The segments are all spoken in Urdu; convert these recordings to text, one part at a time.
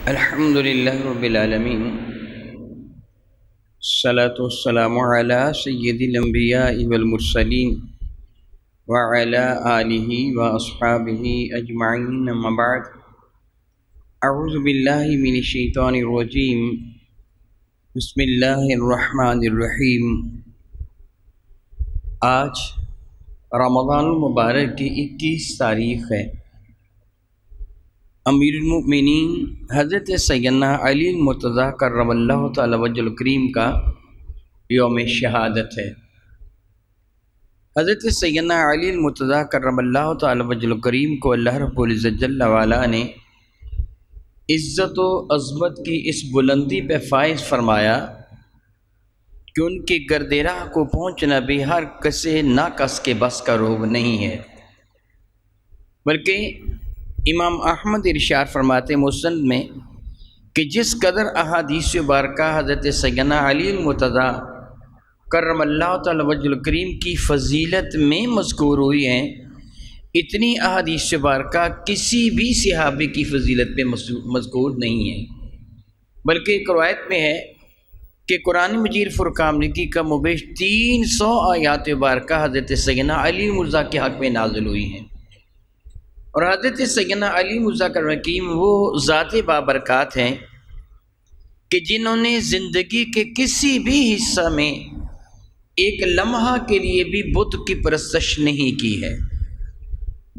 الحمد لله رب العالمين الصلاة والسلام على سيد الأنبياء والمرسلين وعلى آله وأصحابه أجمعين أما بعد أعوذ بالله من الشيطان الرجيم بسم الله الرحمن الرحيم۔ آج رمضان المبارک کی 21 تاریخ ہے۔ امیر المؤمنین حضرت سیدنا علی المرتضیٰ کرم اللہ تعالی وجہ الکریم کا یوم شہادت ہے۔ حضرت سیدنا علی المرتضیٰ کرم اللہ تعالی وجہ الکریم کو اللہ رب العزت جل وعلا نے عزت و عظمت کی اس بلندی پہ فائز فرمایا کہ ان کے گرد راہ کو پہنچنا بھی ہر کسی ناقص کے بس کا روگ نہیں ہے، بلکہ امام احمد ارشاد فرماتے مسند میں کہ جس قدر احادیث مبارکہ حضرت سیدنا علی المرتضیٰ کرم اللہ تعالی وجہ الکریم کی فضیلت میں مذکور ہوئی ہیں، اتنی احادیث مبارکہ کسی بھی صحابی کی فضیلت میں مذکور نہیں ہیں، بلکہ ایک روایت میں ہے کہ قرآن مجید فرقان حمید کا مبیش 300 آیات مبارکہ حضرت سیدنا علی المرتضیٰ کے حق میں نازل ہوئی ہیں، اور حضرت سیدنا علی مرتضیٰ کرم حکیم وہ ذات بابرکات ہیں کہ جنہوں نے زندگی کے کسی بھی حصہ میں ایک لمحہ کے لیے بھی بت کی پرستش نہیں کی ہے۔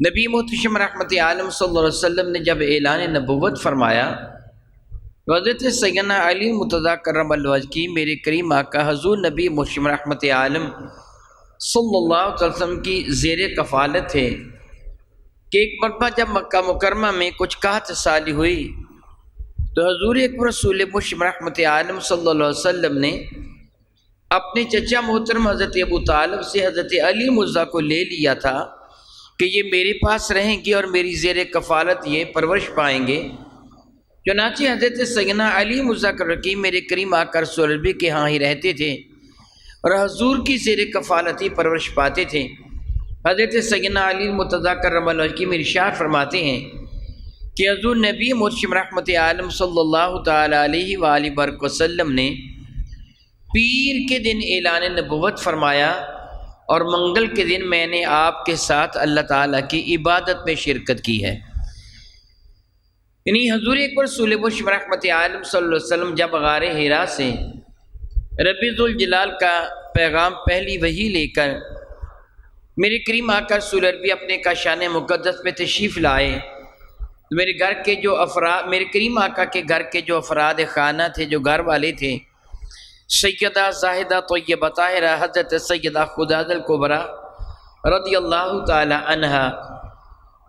نبی محتشم رحمت عالم صلی اللہ علیہ وسلم نے جب اعلان نبوت فرمایا، حضرت سیدنا علی مرتضیٰ کرم اللہ وجہ کی میرے کریم آقا حضور نبی محتشم رحمت عالم صلی اللہ علیہ وسلم کی زیر کفالت ہے کہ ایک مرتبہ جب مکہ مکرمہ میں کچھ قحط سالی ہوئی تو حضور اکبر رسول محتشم رحمت عالم صلی اللہ علیہ وسلم نے اپنے چچا محترم حضرت ابو طالب سے حضرت علی مرتضیٰ کو لے لیا تھا کہ یہ میرے پاس رہیں گے اور میری زیر کفالت یہ پرورش پائیں گے۔ چنانچہ حضرت سیدنا علی مرتضیٰ کرم میرے کریم آقا رسول اللہ کے ہاں ہی رہتے تھے اور حضور کی زیر کفالت ہی پرورش پاتے تھے۔ حضرت سیدنا علی المرتضیٰ کرم اللہ وجہ میں ارشاد فرماتے ہیں کہ حضور نبی محتشم رحمت عالم صلی اللہ تعالی علیہ وآلہ وسلم نے پیر کے دن اعلان نبوت فرمایا اور منگل کے دن میں نے آپ کے ساتھ اللہ تعالیٰ کی عبادت میں شرکت کی ہے۔ یعنی حضور اکبر رسول محتشم رحمت عالم صلی اللہ علیہ وسلم جب غار حرا سے رب ذوالجلال کا پیغام پہلی وحی لے کر میرے کریم آقا رسول عربی اپنے کاشان مقدس میں تشریف لائے، میرے گھر کے جو افراد میرے کریم آقا کے گھر کے جو افراد خانہ تھے، جو گھر والے تھے، سیدہ زاہدہ طیبہ طاہرہ حضرت سیدہ خداجہ الکبریٰ رضی اللہ تعالی عنہا،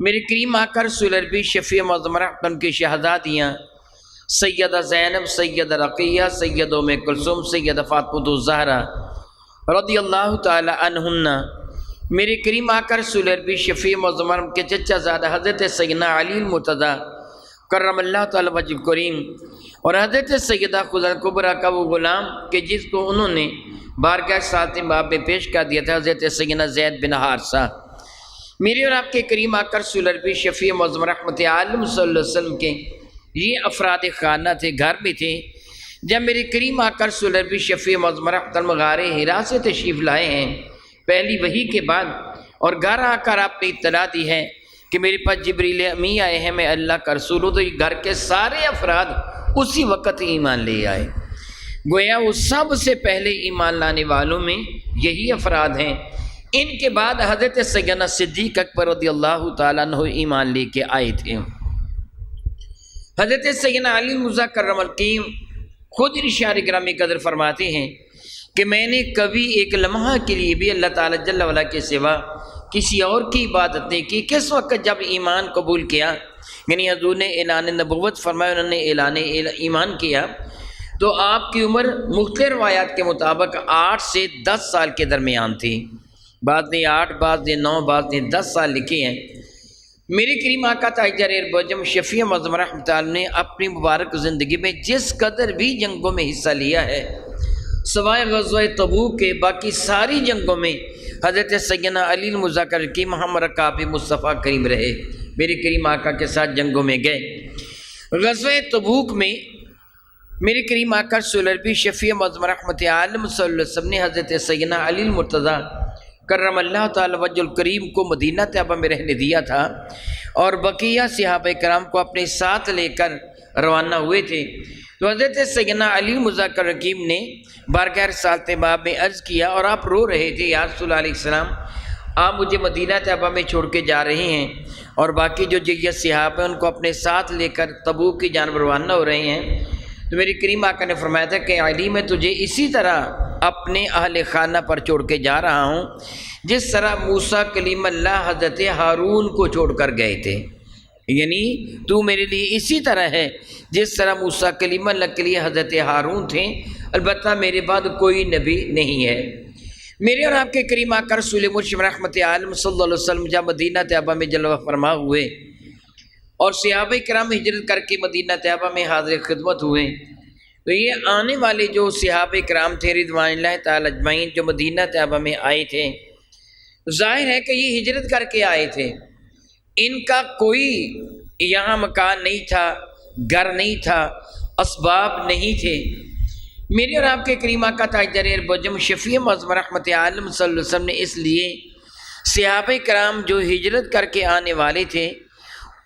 میرے کریم آقا رسول عربی شفیع معظم رحمت کی شہزادیاں سیدہ زینب، سیدہ رقیہ، سیدہ ام کلثوم، سیدہ فاطمہ الزہرا رضی اللہ تعالی عنہن، میرے کریم آقا رسول عربی شفیع معظم کے چچا زادہ حضرت سیدنا علی المرتضیٰ کرم اللہ تعالی وجہ الکریم اور حضرت سیدہ خداجہ الکبریٰ کا وہ غلام کہ جس کو انہوں نے بارگاہ ساتھ باب میں پیش کر دیا تھا، حضرت سیدنا زید بن حارثہ، میرے اور آپ کے کریم آقا رسول عربی شفیع معظم رحمت عالم صلی اللہ علیہ وسلم کے یہ افراد خانہ تھے، گھر میں تھے۔ جب میرے کریم آقا رسول عربی شفیع معظم رحمت غار حرا سے تشریف لائے ہیں پہلی وحی کے بعد، اور گھر آ کر آپ نے اطلاع دی ہے کہ میرے پاس جبریل امی آئے ہیں، میں اللہ کا رسول ہوں، تو یہ گھر کے سارے افراد اسی وقت ایمان لے آئے۔ گویا وہ سب سے پہلے ایمان لانے والوں میں یہی افراد ہیں۔ ان کے بعد حضرت سیدنا صدیق اکبر رضی اللہ تعالیٰ عنہ ایمان لے کے آئے تھے۔ حضرت سیدنا علی مرتضیٰ کرم الکریم خود ارشاد گرامی قدر فرماتے ہیں کہ میں نے کبھی ایک لمحہ کے لیے بھی اللہ تعالیٰ جل وعلا کے سوا کسی اور کی عبادت نہیں کی۔ کس وقت جب ایمان قبول کیا، یعنی حضور نے اعلان نبوت فرمایا، انہوں نے اعلان ایمان کیا، تو آپ کی عمر مختلف روایات کے مطابق 8 سے 10 سال کے درمیان تھی، بعض نے 8، بعض نے 9، بعض نے 10 سال لکھے ہیں۔ میرے کریم آقا تاجر بجم شفیع معظم رحمت اللہ نے اپنی مبارک زندگی میں جس قدر بھی جنگوں میں حصہ لیا ہے، سوائے غزوہ تبوک کے باقی ساری جنگوں میں حضرت سیدنا علی المرتضیٰ کی محمد رکاب مصطفیٰ کریم رہے، میرے کریم آقا کے ساتھ جنگوں میں گئے۔ غزوہ تبوک میں میرے کریم آقا صلی اللہ علیہ وسلم شفیع معظم رحمت عالم صلی اللہ علیہ وسلم نے حضرت سیدنا علی المرتضیٰ کرم اللہ تعالی وجہ الکریم کو مدینہ طیبہ میں رہنے دیا تھا، اور بقیہ صحابہ کرام کو اپنے ساتھ لے کر روانہ ہوئے تھے۔ تو حضرت سیدنا علی مذکر حکیم نے بارگاہ رسالت باب میں عرض کیا، اور آپ رو رہے تھے، یا رسول اللہ علیہ السلام آپ مجھے مدینہ طیبہ میں چھوڑ کے جا رہے ہیں، اور باقی جو جگہ صحابہ ہیں ان کو اپنے ساتھ لے کر تبوک کی جانب روانہ ہو رہے ہیں۔ تو میری کریم آقا نے فرمایا تھا کہ علی میں تجھے اسی طرح اپنے اہل خانہ پر چھوڑ کے جا رہا ہوں جس طرح موسیٰ کلیم اللہ حضرت ہارون کو چھوڑ کر گئے تھے، یعنی تو میرے لیے اسی طرح ہے جس طرح موسیٰ کلیم اللہ کے لیے حضرت ہارون تھے، البتہ میرے بعد کوئی نبی نہیں ہے۔ میرے اور آپ کے کریم آقا رسول مرشد رحمت عالم صلی اللہ علیہ وسلم جب مدینہ طیبہ میں جلوہ فرما ہوئے اور صحابہ کرام ہجرت کر کے مدینہ طیبہ میں حاضر خدمت ہوئے، تو یہ آنے والے جو صحابہ کرام تھے رضوان اللہ تعالی اجمعین جو مدینہ طیبہ میں آئے تھے، ظاہر ہے کہ یہ ہجرت کر کے آئے تھے، ان کا کوئی یہاں مکان نہیں تھا، گھر نہیں تھا، اسباب نہیں تھے۔ میرے اور آپ کے کریم آقا تاجدار اربجم شفیع معظم رحمت عالم صلی اللہ علیہ وسلم نے اس لیے صحابہ کرام جو ہجرت کر کے آنے والے تھے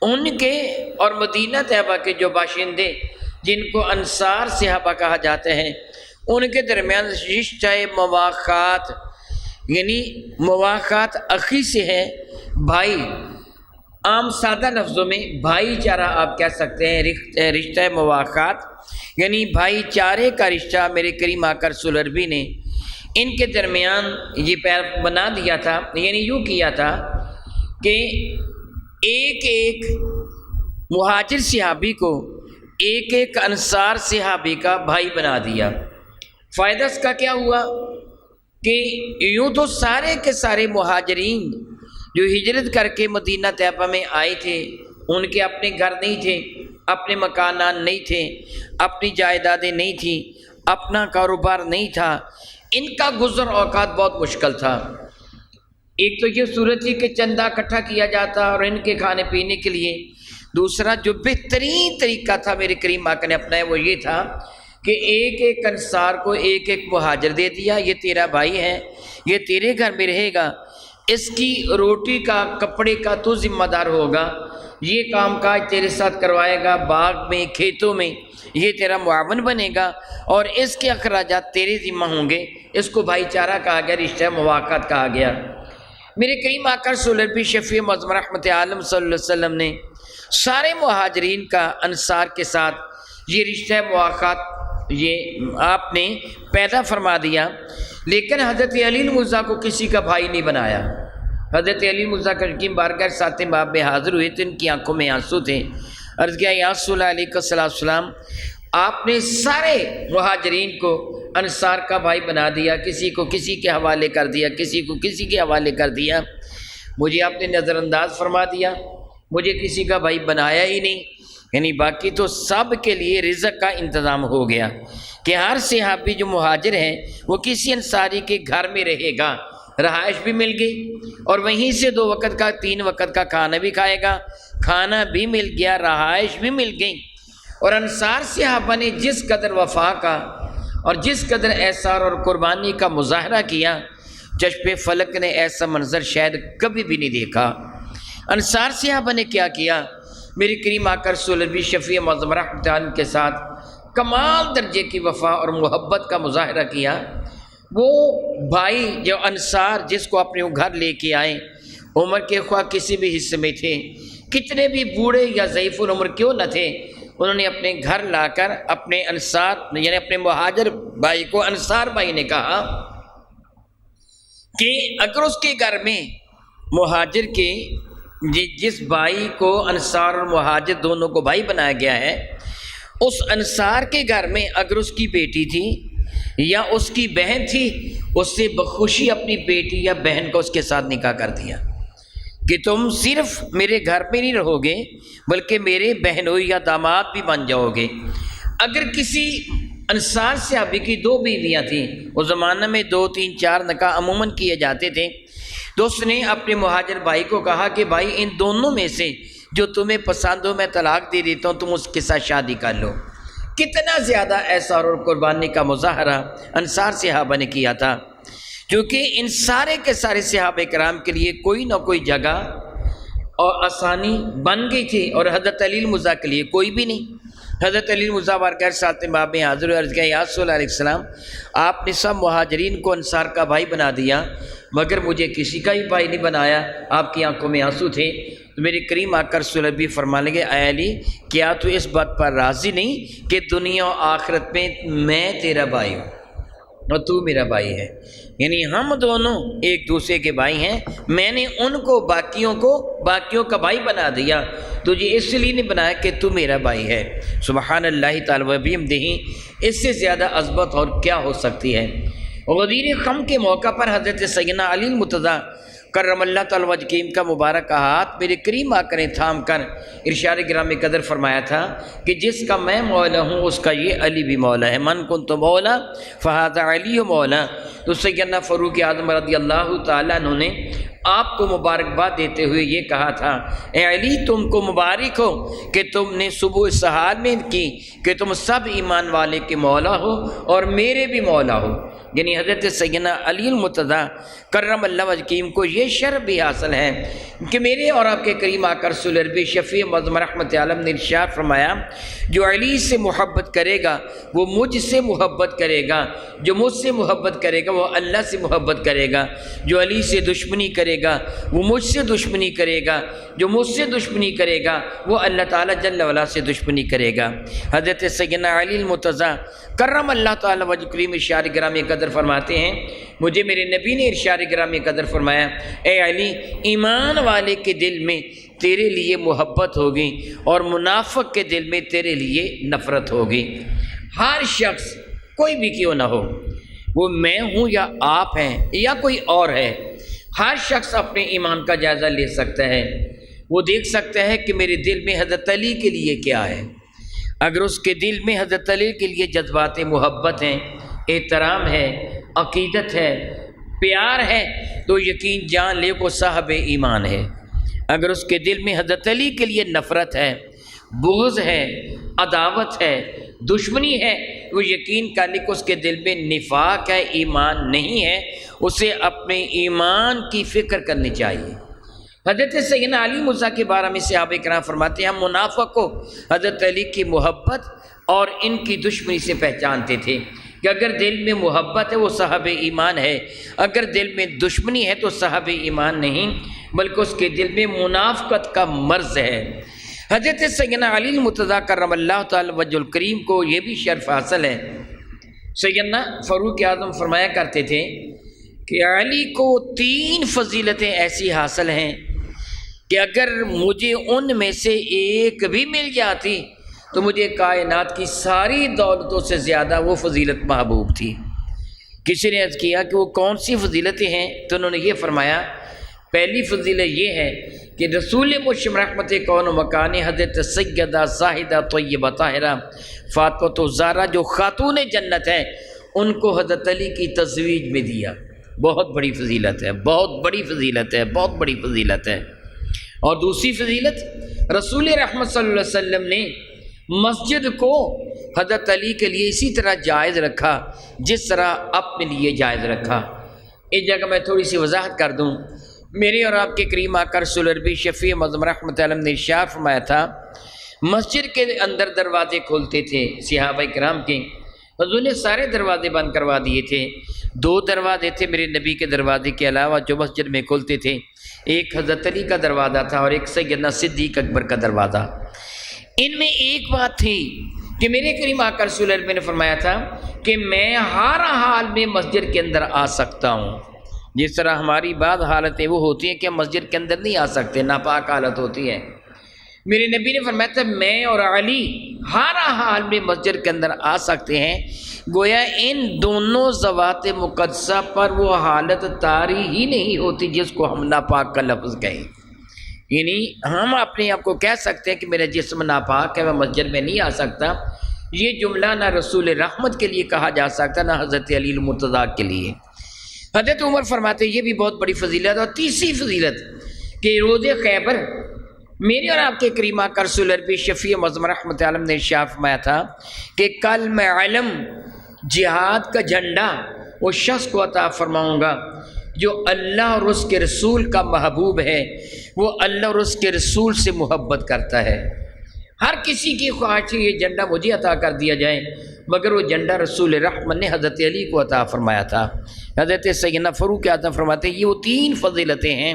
ان کے اور مدینہ طیبہ کے جو باشندے جن کو انصار صحابہ کہا جاتا ہے ان کے درمیان رشتہ مواخات، یعنی مواخات اخی سے ہے، بھائی، عام سادہ لفظوں میں بھائی چارہ آپ کہہ سکتے ہیں، رشتہ مواخات یعنی بھائی چارے کا رشتہ میرے کریم آقا رسول عربی نے ان کے درمیان یہ پیر بنا دیا تھا، یعنی یوں کیا تھا کہ ایک ایک مہاجر صحابی کو ایک ایک انصار صحابی کا بھائی بنا دیا۔ فائدہ اس کا کیا ہوا کہ یوں تو سارے کے سارے مہاجرین جو ہجرت کر کے مدینہ طیبہ میں آئے تھے ان کے اپنے گھر نہیں تھے، اپنے مکانات نہیں تھے، اپنی جائیدادیں نہیں تھیں، اپنا کاروبار نہیں تھا، ان کا گزر اوقات بہت مشکل تھا۔ ایک تو یہ صورت تھی کہ چندہ اکٹھا کیا جاتا اور ان کے کھانے پینے کے لیے، دوسرا جو بہترین طریقہ تھا میرے کریم آقا نے اپنایا وہ یہ تھا کہ ایک ایک انصار کو ایک ایک مہاجر دے دیا، یہ تیرا بھائی ہے، یہ تیرے گھر میں رہے گا، اس کی روٹی کا کپڑے کا تو ذمہ دار ہوگا، یہ کام کاج تیرے ساتھ کروائے گا، باغ میں کھیتوں میں یہ تیرا معاون بنے گا، اور اس کے اخراجات تیرے ذمہ ہوں گے۔ اس کو بھائی چارہ کہا گیا، رشتہ مواقعات کہا گیا۔ میرے کریم آقا صلی اللہ علیہ وسلم شفیع معظم رحمت عالم صلی اللہ علیہ وسلم نے سارے مہاجرین کا انصار کے ساتھ یہ رشتہ مواقعات یہ آپ نے پیدا فرما دیا، لیکن حضرت علی المرتضیٰ کو کسی کا بھائی نہیں بنایا۔ حضرت علی المرتضیٰ کا حکیم بارگاہ ساتھ باب میں حاضر ہوئے تو ان کی آنکھوں میں آنسو تھے۔ عرض کیا یا رسول اللہ علیہ السلام، آپ نے سارے مہاجرین کو انصار کا بھائی بنا دیا، کسی کو کسی کے حوالے کر دیا، کسی کو کسی کے حوالے کر دیا، مجھے آپ نے نظر انداز فرما دیا، مجھے کسی کا بھائی بنایا ہی نہیں۔ یعنی باقی تو سب کے لیے رزق کا انتظام ہو گیا کہ ہر صحابی جو مہاجر ہے وہ کسی انصاری کے گھر میں رہے گا، رہائش بھی مل گئی، اور وہیں سے 2 وقت کا 3 وقت کا کھانا بھی کھائے گا، کھانا بھی مل گیا، رہائش بھی مل گئی۔ اور انصار صحابہ نے جس قدر وفا کا اور جس قدر احسار اور قربانی کا مظاہرہ کیا، چشم فلک نے ایسا منظر شاید کبھی بھی نہیں دیکھا۔ انصار صحابہ نے کیا کیا؟ میری کریم آقا رسول اللہ شفیع معظم رحمت عالم کے ساتھ کمال درجے کی وفا اور محبت کا مظاہرہ کیا۔ وہ بھائی جو انصار جس کو اپنے گھر لے کے آئے، عمر کے خواہ کسی بھی حصے میں تھے، کتنے بھی بوڑھے یا ضعیف العمر کیوں نہ تھے، انہوں نے اپنے گھر لا کر اپنے انصار یعنی اپنے مہاجر بھائی کو انصار بھائی نے کہا کہ اگر اس کے گھر میں مہاجر کے جس بھائی کو انصار اور مہاجر دونوں کو بھائی بنایا گیا ہے، اس انصار کے گھر میں اگر اس کی بیٹی تھی یا اس کی بہن تھی، اس سے بخوشی اپنی بیٹی یا بہن کو اس کے ساتھ نکاح کر دیا کہ تم صرف میرے گھر پہ نہیں رہو گے بلکہ میرے بہنوئی یا داماد بھی بن جاؤ گے۔ اگر کسی انصار صحابی کی 2 بیویاں تھیں، اس زمانہ میں 2 3 4 نکاح عموماً کیے جاتے تھے، تو اس نے اپنے مہاجر بھائی کو کہا کہ بھائی ان دونوں میں سے جو تمہیں پسند ہو میں طلاق دے دیتا ہوں، تم اس کے ساتھ شادی کر لو۔ کتنا زیادہ احسار اور قربانی کا مظاہرہ انصار صحابہ نے کیا تھا، کیونکہ ان سارے کے سارے صحابہ کرام کے لیے کوئی نہ کوئی جگہ اور آسانی بن گئی تھی، اور حضرت علی المرضیٰ کے لیے کوئی بھی نہیں۔ حضرت علی المرضیٰ بارگاہ ساتھ باب میں حاضر عرض کیا، یا رسول اللہ علیہ السلام، آپ نے سب مہاجرین کو انصار کا بھائی بنا دیا، مگر مجھے کسی کا بھی بھائی نہیں بنایا۔ آپ کی آنکھوں میں آنسو تھے، تو میرے کریم آ کر رسول اللہ بھی فرمانے لگے، اے علی، کیا تو اس بات پر راضی نہیں کہ دنیا و آخرت میں تیرا بھائی ہوں اور تو میرا بھائی ہے؟ یعنی ہم دونوں ایک دوسرے کے بھائی ہیں، میں نے ان کو باقیوں کا بھائی بنا دیا، تجھے اس لیے نہیں بنایا کہ تو میرا بھائی ہے۔ سبحان اللہ تعالی و بحمدہ، اس سے زیادہ عظمت اور کیا ہو سکتی ہے۔ غدیر خم کے موقع پر حضرت سیدنا علی المرتضیٰ کرم اللہ تعالی وجہ کریم کا مبارک ہاتھ میرے کریم آقا نے تھام کر ارشاد گرامی قدر فرمایا تھا کہ جس کا میں مولا ہوں اس کا یہ علی بھی مولا ہے، من کنت مولا فہذا علی مولا۔ تو سیدنا فاروق اعظم رضی اللہ تعالیٰ عنہ نے آپ کو مبارکباد دیتے ہوئے یہ کہا تھا، اے علی، تم کو مبارک ہو کہ تم نے صبح سحار میں کی کہ تم سب ایمان والے کے مولا ہو اور میرے بھی مولا ہو۔ یعنی حضرت سیدنا علی المرتضیٰ کرم اللہ وجہ کریم کو یہ شرف بھی حاصل ہے کہ میرے اور آپ کے کریم آقا رسول عربی شفیع معظم رحمت عالم نے ارشاد فرمایا، جو علی سے محبت کرے گا وہ مجھ سے محبت کرے گا، جو مجھ سے محبت کرے گا وہ اللہ سے محبت کرے گا، جو علی سے دشمنی کرے گا وہ مجھ سے دشمنی کرے گا، جو مجھ سے دشمنی کرے گا وہ اللہ تعالیٰ جل وعلا سے دشمنی کرے گا۔ حضرت سیدنا علی المرتضیٰ کرم اللہ تعالیٰ وجہ کریم ارشاد گرامی قدر فرماتے ہیں، مجھے میرے نبی نے ارشاد گرامی قدر فرمایا، اے علی، ایمان والے کے دل میں تیرے لیے محبت ہوگی اور منافق کے دل میں تیرے لیے نفرت ہوگی۔ ہر شخص کوئی بھی کیوں نہ ہو، وہ میں ہوں یا آپ ہیں یا کوئی اور ہے، ہر شخص اپنے ایمان کا جائزہ لے سکتا ہے، وہ دیکھ سکتا ہے کہ میرے دل میں حضرت علی کے لیے کیا ہے۔ اگر اس کے دل میں حضرت علی کے لیے جذبات محبت ہیں، احترام ہے، عقیدت ہے، پیار ہے، تو یقین جان لے کو صاحب ایمان ہے۔ اگر اس کے دل میں حضرت علی کے لیے نفرت ہے، بغض ہے، عداوت ہے، دشمنی ہے، وہ یقین کر لے کہ اس کے دل میں نفاق ہے، ایمان نہیں ہے، اسے اپنے ایمان کی فکر کرنی چاہیے۔ حضرت سیدنا علی مرزا کے بارے میں صحابہ کرام فرماتے ہیں، ہم منافق کو حضرت علی کی محبت اور ان کی دشمنی سے پہچانتے تھے کہ اگر دل میں محبت ہے وہ صاحب ایمان ہے، اگر دل میں دشمنی ہے تو صاحب ایمان نہیں، بلکہ اس کے دل میں منافقت کا مرض ہے۔ حضرت سیدنا علی المرتضیٰ کرم اللہ تعالی وجہ الکریم کو یہ بھی شرف حاصل ہے۔ سیدنا فاروق اعظم فرمایا کرتے تھے کہ علی کو 3 فضیلتیں ایسی حاصل ہیں کہ اگر مجھے ان میں سے ایک بھی مل جاتی تو مجھے کائنات کی ساری دولتوں سے زیادہ وہ فضیلت محبوب تھی۔ کسی نے عرض کیا کہ وہ کون سی فضیلتیں ہیں، تو انہوں نے یہ فرمایا، پہلی فضیلت یہ ہے کہ رسول مشم رحمت کون و مکان حضرت سیدہ زاہدہ طیبہ طاہرہ فاطمۃ الزہرا جو خاتون جنت ہیں، ان کو حضرت علی کی تزویج میں دیا۔ بہت بڑی فضیلت ہے، بہت بڑی فضیلت ہے، بہت بڑی فضیلت ہے۔ اور دوسری فضیلت، رسول رحمت صلی اللہ علیہ وسلم نے مسجد کو حضرت علی کے لیے اسی طرح جائز رکھا جس طرح اپنے لیے جائز رکھا۔ اس جگہ میں تھوڑی سی وضاحت کر دوں، میرے اور آپ کے کریم آقا رسول عربی شفیع معظم رحمت عالم نے ارشاد فرمایا تھا، مسجد کے اندر دروازے کھولتے تھے صحابہ کرام کے، حضور نے سارے دروازے بند کروا دیے تھے، 2 دروازے تھے میرے نبی کے دروازے کے علاوہ جو مسجد میں کھلتے تھے، ایک حضرت علی کا دروازہ تھا اور ایک سیدنا صدیق اکبر کا دروازہ۔ ان میں ایک بات تھی کہ میرے کریم آقا رسول اللہ نے فرمایا تھا کہ میں ہر حال میں مسجد کے اندر آ سکتا ہوں۔ جس طرح ہماری بعض حالتیں وہ ہوتی ہیں کہ ہم مسجد کے اندر نہیں آ سکتے، ناپاک حالت ہوتی ہے، میرے نبی نے فرمایا تھا میں اور علی ہر حال میں مسجد کے اندر آ سکتے ہیں۔ گویا ان دونوں ذوات مقدسہ پر وہ حالت طاری ہی نہیں ہوتی جس کو ہم ناپاک کا لفظ کہیں۔ یعنی ہم اپنے آپ کو کہہ سکتے ہیں کہ میرا جسم ناپاک ہے، میں مسجد میں نہیں آ سکتا، یہ جملہ نہ رسول رحمت کے لیے کہا جا سکتا نہ حضرت علی المرتضیٰ کے لیے۔ حضرت عمر فرماتے یہ بھی بہت بڑی فضیلت۔ اور تیسری فضیلت کہ روز خیبر میرے اور آپ کے کریم آقا رسول عربی شفیع معظم رحمت عالم نے ارشاد فرمایا تھا کہ کل میں علم جہاد کا جھنڈا اس شخص کو عطا فرماؤں گا جو اللہ اور اس کے رسول کا محبوب ہے، وہ اللہ اور اس کے رسول سے محبت کرتا ہے۔ ہر کسی کی خواہش ہے یہ جھنڈا مجھے عطا کر دیا جائے، مگر وہ جھنڈا رسول رحمت نے حضرت علی کو عطا فرمایا تھا۔ حضرت سیدنا فاروق عطا فرماتے ہیں یہ وہ 3 فضیلتیں ہیں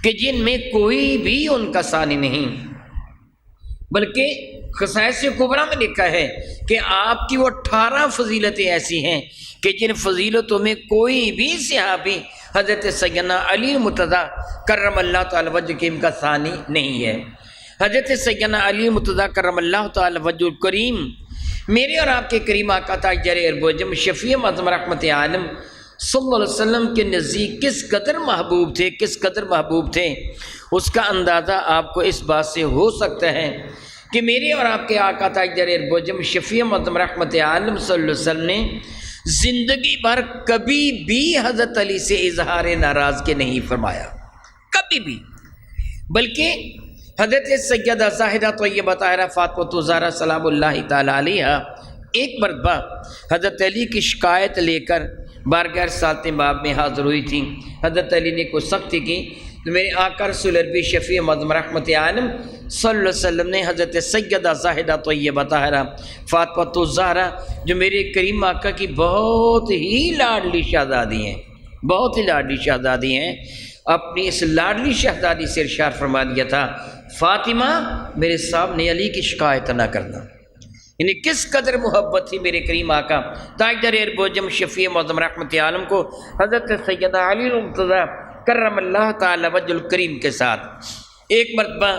کہ جن میں کوئی بھی ان کا ثانی نہیں، بلکہ خصائص کبریٰ میں لکھا ہے کہ آپ کی وہ 18 فضیلتیں ایسی ہیں کہ جن فضیلتوں میں کوئی بھی صحابی حضرت سیدنا علی مرتضیٰ کرم اللہ تعالی وجہ کریم کا ثانی نہیں ہے۔ حضرت سیدنا علی مرتضیٰ کرم اللہ تعالی وجہ الکریم میرے اور آپ کے کریم آقا تاجدار ارب و عجم شفیع معظم رحمت عالم صلی اللہ علیہ وسلم کے نزدیک کس قدر محبوب تھے، کس قدر محبوب تھے، اس کا اندازہ آپ کو اس بات سے ہو سکتا ہے کہ میرے اور آپ کے آقا تاجدار ارب و عجم شفیع معظم رحمت عالم صلی اللہ علیہ وسلم نے زندگی بھر کبھی بھی حضرت علی سے اظہار ناراضگی نہیں فرمایا، کبھی بھی، بلکہ حضرت سیدہ زاہدہ طیبہ طاہرہ فاطمہ الزہرا سلام اللہ تعالی علیہا ایک مرتبہ حضرت علی کی شکایت لے کر بارگاہ رسالت باب میں حاضر ہوئی تھیں۔ حضرت علی نے کوئی سختی کی تو میرے آقا رسول عربی شفیع معظم رحمت عالم صلی اللہ علیہ وسلم نے حضرت سیدہ زاہدہ طیبہ طاہرہ فاطمہ الزہرا جو میرے کریم آقا کی بہت ہی لاڈلی شہزادی ہیں، بہت ہی لاڈلی شہزادی ہیں، اپنی اس لاڈلی شہزادی سے ارشاد فرما دیا تھا فاطمہ میرے سامنے علی کی شکایت نہ کرنا۔ یعنی کس قدر محبت تھی میرے کریم آقا تاجدار ارب و عجم شفیع معظم رحمت عالم کو حضرت سیدنا علی مرتضیٰ کرم اللہ تعالی وجہ الکریم کے ساتھ۔ ایک مرتبہ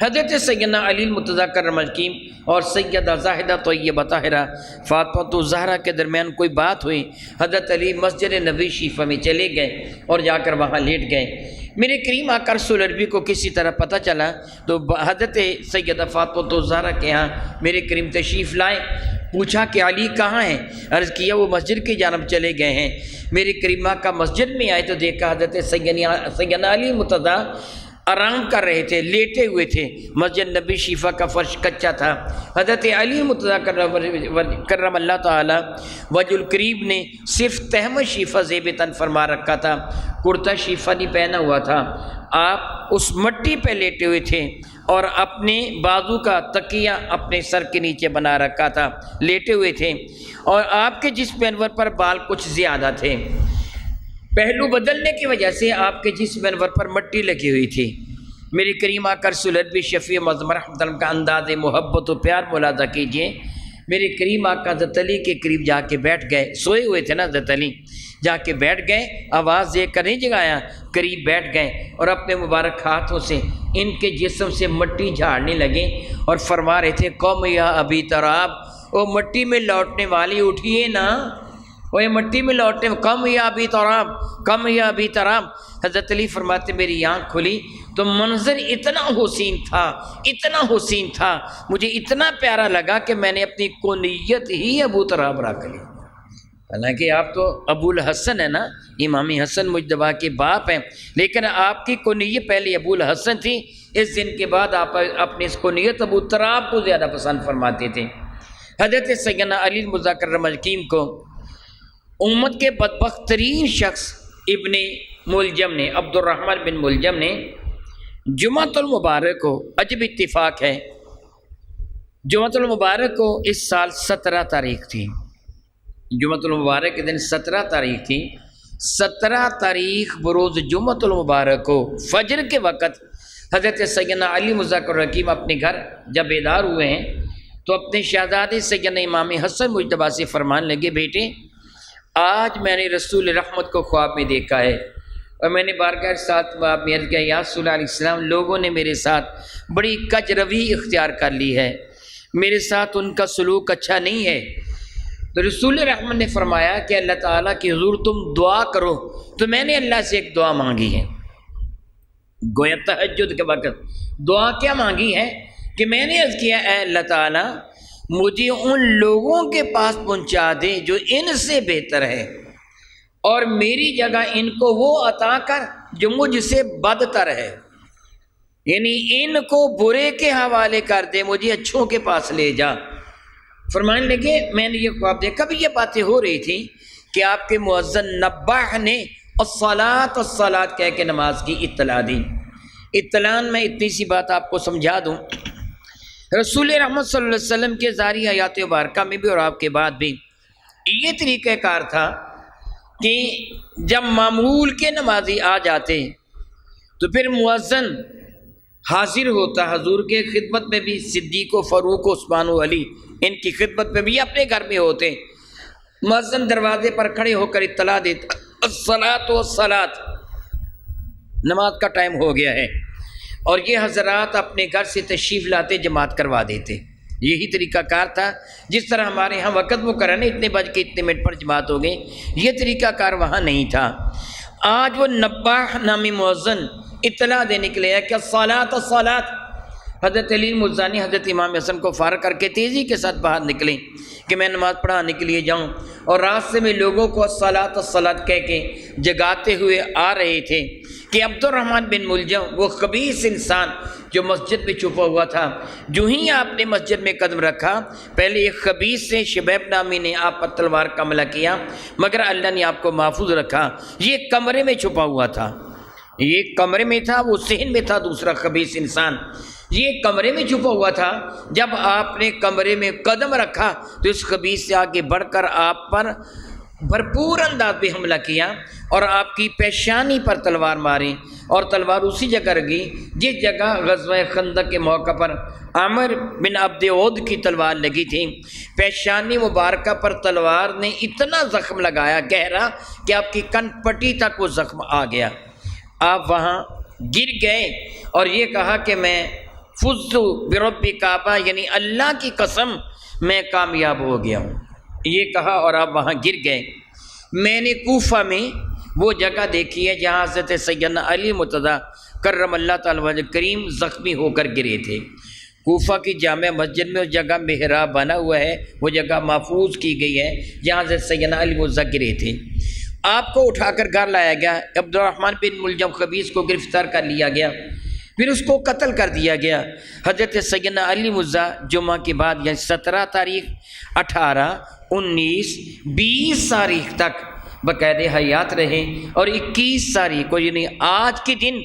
حضرت سیدنا علی مرتضیٰ کرم الکریم اور سیدہ زاہدہ طیبہ طاہرہ فاطمہ الزہرا کے درمیان کوئی بات ہوئی، حضرت علی مسجد نبوی شریفہ میں چلے گئے اور جا کر وہاں لیٹ گئے۔ میرے کریم آقا رسول عربی کو کسی طرح پتہ چلا تو حضرت سیدہ فاطمہ الزہرا کے ہاں میرے کریم تشریف لائے، پوچھا کہ علی کہاں ہیں؟ عرض کیا وہ مسجد کی جانب چلے گئے ہیں۔ میرے کریم آقا مسجد میں آئے تو دیکھا حضرت سیدنا علی مرتضیٰ آرام کر رہے تھے، لیٹے ہوئے تھے، مسجد نبی شریفہ کا فرش کچا تھا۔ حضرت علی مرتضیٰ کرم اللہ تعالی وجہ الکریم نے صرف تہمت شریفہ زیب تن فرما رکھا تھا، کرتا شریفہ نہیں پہنا ہوا تھا۔ آپ اس مٹی پہ لیٹے ہوئے تھے اور اپنے بازو کا تکیہ اپنے سر کے نیچے بنا رکھا تھا، لیٹے ہوئے تھے، اور آپ کے جسم انور پر بال کچھ زیادہ تھے، پہلو بدلنے کی وجہ سے آپ کے جسم انور پر مٹی لگی ہوئی تھی۔ میری کریم آقا رسول عربی شفیع معظم رحمت اللہ کا انداز محبت و پیار ملاحظہ کیجیے۔ میرے کریم آقا حضرت علی کے قریب جا کے بیٹھ گئے، سوئے ہوئے تھے نا حضرت علی، جا کے بیٹھ گئے، آواز دے کر نہیں جگایا، قریب بیٹھ گئے اور اپنے مبارک ہاتھوں سے ان کے جسم سے مٹی جھاڑنے لگے اور فرما رہے تھے قوم یا ابی تراب، او مٹی میں لوٹنے والی اٹھیے نا، وہ مٹی میں لوٹنے، کم یا ابی تراب، کم یا ابی تراب۔ حضرت علی فرماتے میری آنکھ کھلی تو منظر اتنا حسین تھا، اتنا حسین تھا، مجھے اتنا پیارا لگا کہ میں نے اپنی کنیت ہی ابو تراب رکھ لی۔ حالانکہ آپ تو ابو الحسن ہے نا، امام حسن مجتبیٰ کے باپ ہیں، لیکن آپ کی کنیت پہلے ابو الحسن تھی، اس دن کے بعد آپ اپنی اس کنیت ابو تراب کو زیادہ پسند فرماتے تھے۔ حضرت سیدنا علی مرتضیٰ کرم الکریم کو امت کے بدبخت ترین شخص ابن ملجم نے، عبد الرحمن بن ملجم نے جمعۃ المبارک کو، عجب اتفاق ہے، جمعۃ المبارک کو اس سال 17 تاریخ تھی، جمعۃ المبارک کے دن 17 تاریخ تھی، 17 تاریخ بروز جمعۃ المبارک کو فجر کے وقت حضرت سیدنا علی مرتضیٰ کرم الکریم اپنے گھر جب بیدار ہوئے ہیں تو اپنے شہزادے سیدنا امام حسن مجتبیٰ سے فرمان لگے بیٹے آج میں نے رسول رحمت کو خواب میں دیکھا ہے، اور میں نے بارگاہ ساتھ باب میں عرض کیا یا رسول اللہ علیہ السلام لوگوں نے میرے ساتھ بڑی کج روی اختیار کر لی ہے، میرے ساتھ ان کا سلوک اچھا نہیں ہے۔ تو رسول رحمت نے فرمایا کہ اللہ تعالیٰ کی حضور تم دعا کرو، تو میں نے اللہ سے ایک دعا مانگی ہے، گویا تہجد کے وقت دعا کیا مانگی ہے کہ میں نے عرض کیا اے اللہ تعالیٰ مجھے ان لوگوں کے پاس پہنچا دے جو ان سے بہتر ہے، اور میری جگہ ان کو وہ عطا کر جو مجھ سے بدتر ہے۔ یعنی ان کو برے کے حوالے کر دے، مجھے اچھوں کے پاس لے جا۔ فرمانے لگے میں نے یہ خواب دیکھا، بھی یہ باتیں ہو رہی تھیں کہ آپ کے مؤذن نباہ نے الصلاۃ الصلاۃ کہہ کے نماز کی اطلاع دی۔ اطلاع میں اتنی سی بات آپ کو سمجھا دوں، رسول رحمت صلی اللہ علیہ وسلم کے ظاہری حیات مبارکہ میں بھی اور آپ کے بعد بھی یہ طریقہ کار تھا کہ جب معمول کے نمازی آ جاتے تو پھر مؤذن حاضر ہوتا حضور کے خدمت میں بھی، صدیق و فاروق و عثمان و علی ان کی خدمت میں بھی اپنے گھر میں ہوتے، مؤذن دروازے پر کھڑے ہو کر اطلاع دیتا الصلاۃ والصلاۃ، نماز کا ٹائم ہو گیا ہے، اور یہ حضرات اپنے گھر سے تشریف لاتے، جماعت کروا دیتے۔ یہی طریقہ کار تھا، جس طرح ہمارے ہاں وقت مقرر اتنے بج کے اتنے منٹ پر جماعت ہو گئی، یہ طریقہ کار وہاں نہیں تھا۔ آج وہ نباہ نامی مؤذن اطلاع دینے کے لیے کہ الصلاۃ الصلاۃ، حضرت علی مزانی حضرت امام حسن کو فارغ کر کے تیزی کے ساتھ باہر نکلیں کہ میں نماز پڑھانے کے لیے جاؤں، اور راستے میں لوگوں کو الصلاۃ الصلاۃ کہہ کے جگاتے ہوئے آ رہے تھے کہ عبد الرحمن بن ملجم، وہ خبیث انسان جو مسجد میں چھپا ہوا تھا، جو ہی آپ نے مسجد میں قدم رکھا، پہلے ایک خبیث سے شبیب نامی نے آپ پر تلوار کا حملہ کیا، مگر اللہ نے آپ کو محفوظ رکھا۔ یہ کمرے میں چھپا ہوا تھا، یہ کمرے میں تھا، وہ صحن میں تھا دوسرا خبیث انسان، یہ کمرے میں چھپا ہوا تھا۔ جب آپ نے کمرے میں قدم رکھا تو اس خبیث سے آگے بڑھ کر آپ پر بھرپور انداز میں حملہ کیا اور آپ کی پیشانی پر تلوار ماری، اور تلوار اسی جگہ لگی جس جگہ غزوہ خندق کے موقع پر عامر بن عبد عود کی تلوار لگی تھی۔ پیشانی مبارکہ پر تلوار نے اتنا زخم لگایا گہرا کہ آپ کی کن پٹی تک وہ زخم آ گیا۔ آپ وہاں گر گئے اور یہ کہا کہ میں فزت برب کعبہ، یعنی اللہ کی قسم میں کامیاب ہو گیا ہوں، یہ کہا اور آپ وہاں گر گئے۔ میں نے کوفہ میں وہ جگہ دیکھی ہے جہاں حضرت سیدنا علی مرتضیٰ کرم اللہ تعالیٰ وجہ کریم زخمی ہو کر گرے تھے۔ کوفہ کی جامع مسجد میں اس جگہ محراب بنا ہوا ہے، وہ جگہ محفوظ کی گئی ہے جہاں حضرت سیدنا علی مرتضیٰ گرے تھے۔ آپ کو اٹھا کر گھر لایا گیا، عبد الرحمن بن ملجم خبیث کو گرفتار کر لیا گیا، پھر اس کو قتل کر دیا گیا۔ حضرت سیدنا علی مرتضیٰ جمعہ کے بعد یعنی 17 تاریخ، 18، 19، 20 تاریخ تک باقاعدہ حیات رہے، اور 21 تاریخ کو یعنی آج کے دن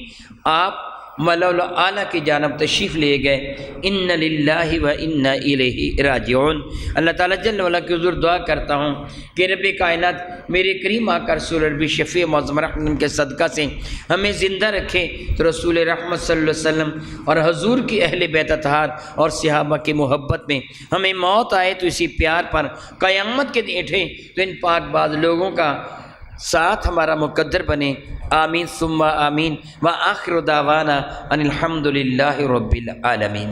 آپ ملأ اعلیٰ کی جانب تشریف لے گئے۔ ان للہ و انا الیہ راجعون۔ اللہ تعالیٰ جل وعلا کی حضور دعا کرتا ہوں کہ رب کائنات میرے کریم آقا رسول ربی شفیع معظم رحمت کے صدقہ سے ہمیں زندہ رکھے تو رسول رحمت صلی اللہ علیہ وسلم اور حضور کی اہل بیت اطہار اور صحابہ کی محبت میں ہمیں موت آئے تو اسی پیار پر قیامت کے دن اٹھے تو ان پاک باز لوگوں کا ساتھ ہمارا مقدر بنے۔ آمین ثم آمین، وآخر دعوانا ان الحمد للہ رب العالمین۔